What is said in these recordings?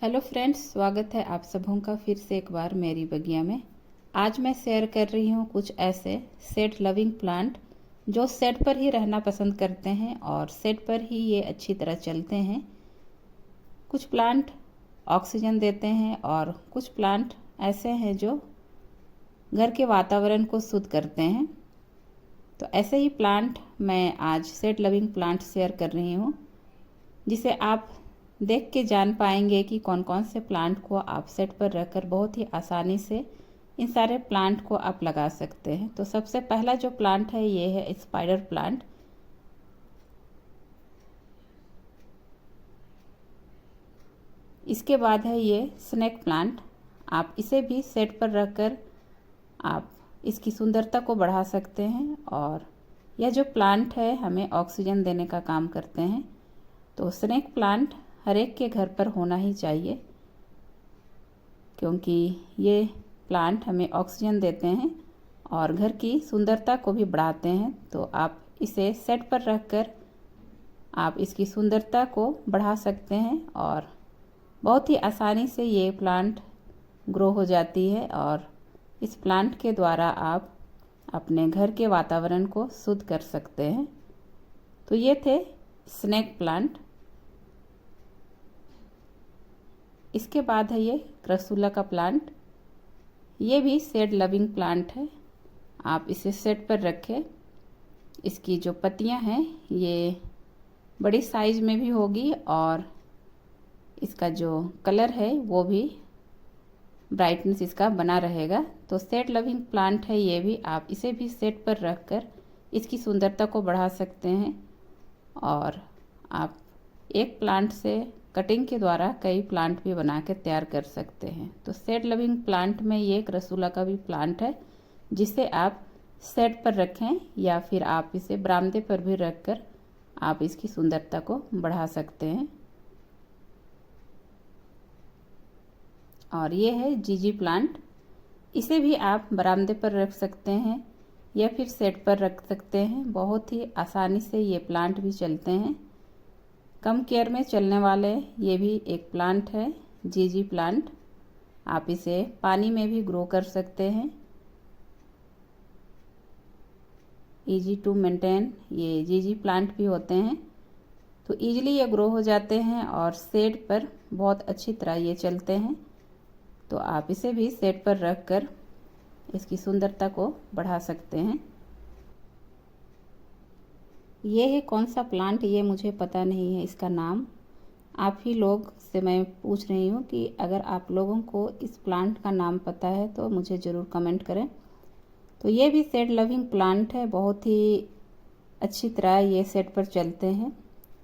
Hello friends, स्वागत है आप सबों का फिर से एक बार मेरी बगिया में। आज मैं शेयर कर रही हूँ कुछ ऐसे सेट लविंग प्लांट जो सेट पर ही रहना पसंद करते हैं और सेट पर ही ये अच्छी तरह चलते हैं। कुछ प्लांट ऑक्सीजन देते हैं और कुछ प्लांट ऐसे हैं जो घर के वातावरण को शुद्ध करते हैं। तो ऐसे ही प्लांट मैं आज सेट लविंग प्लांट शेयर कर रही हूँ, जिसे आप देख के जान पाएंगे कि कौन कौन से प्लांट को आप सेट पर रखकर बहुत ही आसानी से इन सारे प्लांट को आप लगा सकते हैं। तो सबसे पहला जो प्लांट है ये है स्पाइडर प्लांट। इसके बाद है ये स्नेक प्लांट। आप इसे भी सेट पर रखकर आप इसकी सुंदरता को बढ़ा सकते हैं और यह जो प्लांट है हमें ऑक्सीजन देने का काम करते हैं। तो स्नेक प्लांट हर एक के घर पर होना ही चाहिए, क्योंकि ये प्लांट हमें ऑक्सीजन देते हैं और घर की सुंदरता को भी बढ़ाते हैं। तो आप इसे सेट पर रखकर आप इसकी सुंदरता को बढ़ा सकते हैं और बहुत ही आसानी से ये प्लांट ग्रो हो जाती है और इस प्लांट के द्वारा आप अपने घर के वातावरण को शुद्ध कर सकते हैं। तो ये थे स्नेक प्लांट। इसके बाद है ये क्रसूला का प्लांट। ये भी सेट लविंग प्लांट है। आप इसे सेट पर रखें। इसकी जो पत्तियां हैं ये बड़ी साइज में भी होगी और इसका जो कलर है वो भी ब्राइटनेस इसका बना रहेगा। तो सेट लविंग प्लांट है ये भी। आप इसे भी सेट पर रखकर इसकी सुंदरता को बढ़ा सकते हैं और आप एक प्लांट से कटिंग के द्वारा कई प्लांट भी बना के तैयार कर सकते हैं। तो सेट लविंग प्लांट में ये क्रसूला का भी प्लांट है, जिसे आप सेट पर रखें या फिर आप इसे बरामदे पर भी रखकर आप इसकी सुंदरता को बढ़ा सकते हैं। और ये है जीजी प्लांट। इसे भी आप बरामदे पर रख सकते हैं या फिर सेट पर रख सकते हैं। बहुत ही आसानी से ये प्लांट भी चलते हैं। कम केयर में चलने वाले ये भी एक प्लांट है, जीजी प्लांट। आप इसे पानी में भी ग्रो कर सकते हैं। इजी टू मेंटेन ये जीजी प्लांट भी होते हैं। तो इजीली ये ग्रो हो जाते हैं और सेट पर बहुत अच्छी तरह ये चलते हैं। तो आप इसे भी सेट पर रख कर इसकी सुंदरता को बढ़ा सकते हैं। ये है कौन सा प्लांट, ये मुझे पता नहीं है इसका नाम। आप ही लोग से मैं पूछ रही हूँ कि अगर आप लोगों को इस प्लांट का नाम पता है तो मुझे ज़रूर कमेंट करें। तो ये भी सेट लविंग प्लांट है। बहुत ही अच्छी तरह ये सेट पर चलते हैं।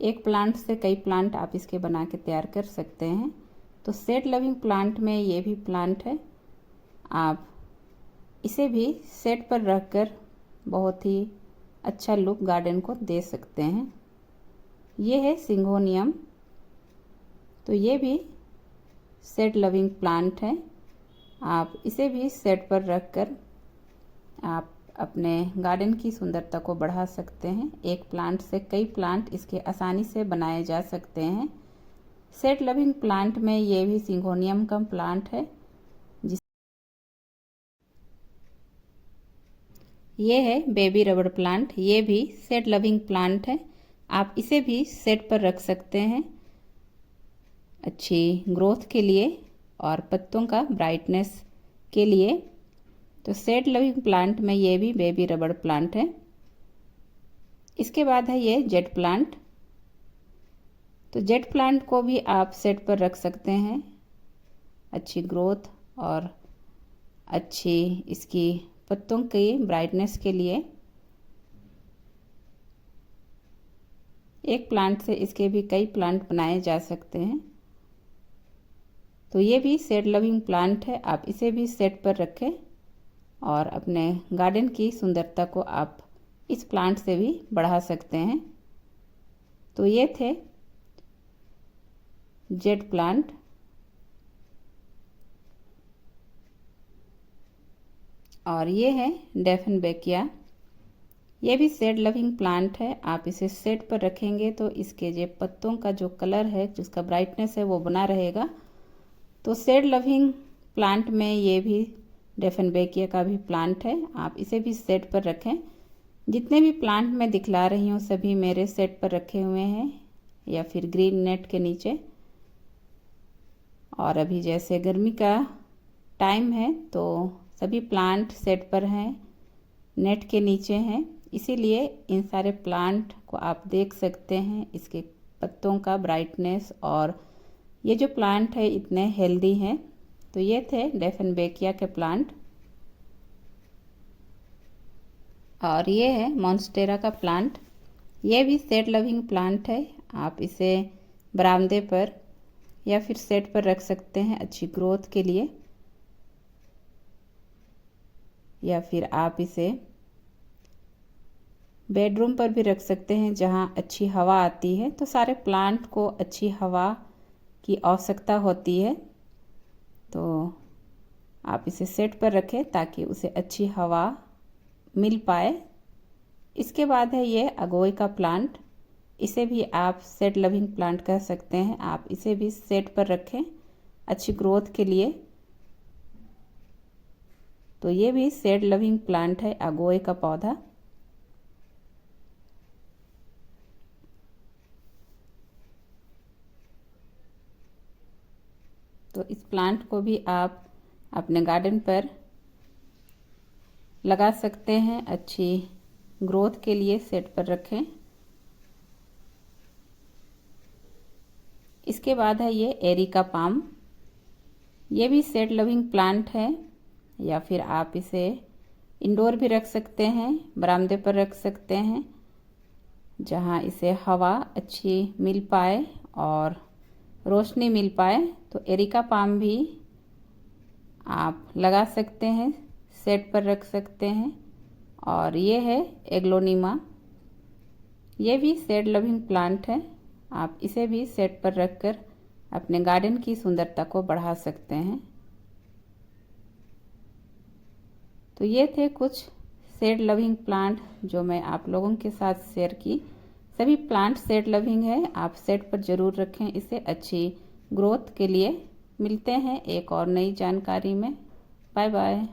एक प्लांट से कई प्लांट आप इसके बना के तैयार कर सकते हैं। तो सेट लविंग प्लांट में ये भी प्लांट है। आप इसे भी सेट पर रखकर बहुत ही अच्छा लुक गार्डन को दे सकते हैं। ये है सिंगोनियम। तो ये भी सेट लविंग प्लांट है। आप इसे भी सेट पर रखकर आप अपने गार्डन की सुंदरता को बढ़ा सकते हैं। एक प्लांट से कई प्लांट इसके आसानी से बनाए जा सकते हैं। सेट लविंग प्लांट में ये भी सिंगोनियम का प्लांट है। ये है बेबी रबड़ प्लांट। ये भी सेट लविंग प्लांट है। आप इसे भी सेट पर रख सकते हैं अच्छी ग्रोथ के लिए और पत्तों का ब्राइटनेस के लिए। तो सेट लविंग प्लांट में ये भी बेबी रबड़ प्लांट है। इसके बाद है ये जेट प्लांट। तो जेट प्लांट को भी आप सेट पर रख सकते हैं अच्छी ग्रोथ और अच्छी इसकी पत्तों की ब्राइटनेस के लिए। एक प्लांट से इसके भी कई प्लांट बनाए जा सकते हैं। तो ये भी सेट लविंग प्लांट है। आप इसे भी सेट पर रखें और अपने गार्डन की सुंदरता को आप इस प्लांट से भी बढ़ा सकते हैं। तो ये थे जेट प्लांट। और ये है डेफनबेकिया। ये भी सेट लविंग प्लांट है। आप इसे सेट पर रखेंगे तो इसके जो पत्तों का जो कलर है, जिसका ब्राइटनेस है वो बना रहेगा तो सेड लविंग प्लांट में ये भी डेफनबेकिया का भी प्लांट है, आप इसे भी सेट पर रखें। जितने भी प्लांट मैं दिखला रही हूँ सभी मेरे सेट पर रखे हुए हैं या फिर ग्रीन नेट के नीचे। और अभी जैसे गर्मी का टाइम है तो सभी प्लांट सेट पर हैं, नेट के नीचे हैं, इसीलिए इन सारे प्लांट को आप देख सकते हैं, इसके पत्तों का ब्राइटनेस, और ये जो प्लांट है इतने हेल्दी हैं। तो ये थे डेफनबेकिया के प्लांट। और ये है मॉन्स्टेरा का प्लांट, ये भी सेट लविंग प्लांट है। आप इसे बरामदे पर या फिर सेट पर रख सकते हैं अच्छी ग्रोथ के लिए, या फिर आप इसे बेडरूम पर भी रख सकते हैं जहां अच्छी हवा आती है। तो सारे प्लांट को अच्छी हवा की आवश्यकता होती है, तो आप इसे सेट पर रखें ताकि उसे अच्छी हवा मिल पाए। इसके बाद है ये अगोई का प्लांट, इसे भी आप सेट लविंग प्लांट कह सकते हैं। आप इसे भी सेट पर रखें अच्छी ग्रोथ के लिए। तो ये भी सेट लविंग प्लांट है, अगोई का पौधा। तो इस प्लांट को भी आप अपने गार्डन पर लगा सकते हैं, अच्छी ग्रोथ के लिए सेट पर रखें। इसके बाद है ये एरिका पाम, ये भी सेट लविंग प्लांट है, या फिर आप इसे इंडोर भी रख सकते हैं, बरामदे पर रख सकते हैं जहां इसे हवा अच्छी मिल पाए और रोशनी मिल पाए। तो एरिका पाम भी आप लगा सकते हैं, सेट पर रख सकते हैं। और ये है एग्लोनिमा, ये भी सेट लविंग प्लांट है, आप इसे भी सेट पर रखकर अपने गार्डन की सुंदरता को बढ़ा सकते हैं। तो ये थे कुछ सेट लविंग प्लांट जो मैं आप लोगों के साथ शेयर की। सभी प्लांट सेट लविंग है, आप सेट पर ज़रूर रखें इसे अच्छी ग्रोथ के लिए। मिलते हैं एक और नई जानकारी में। Bye bye.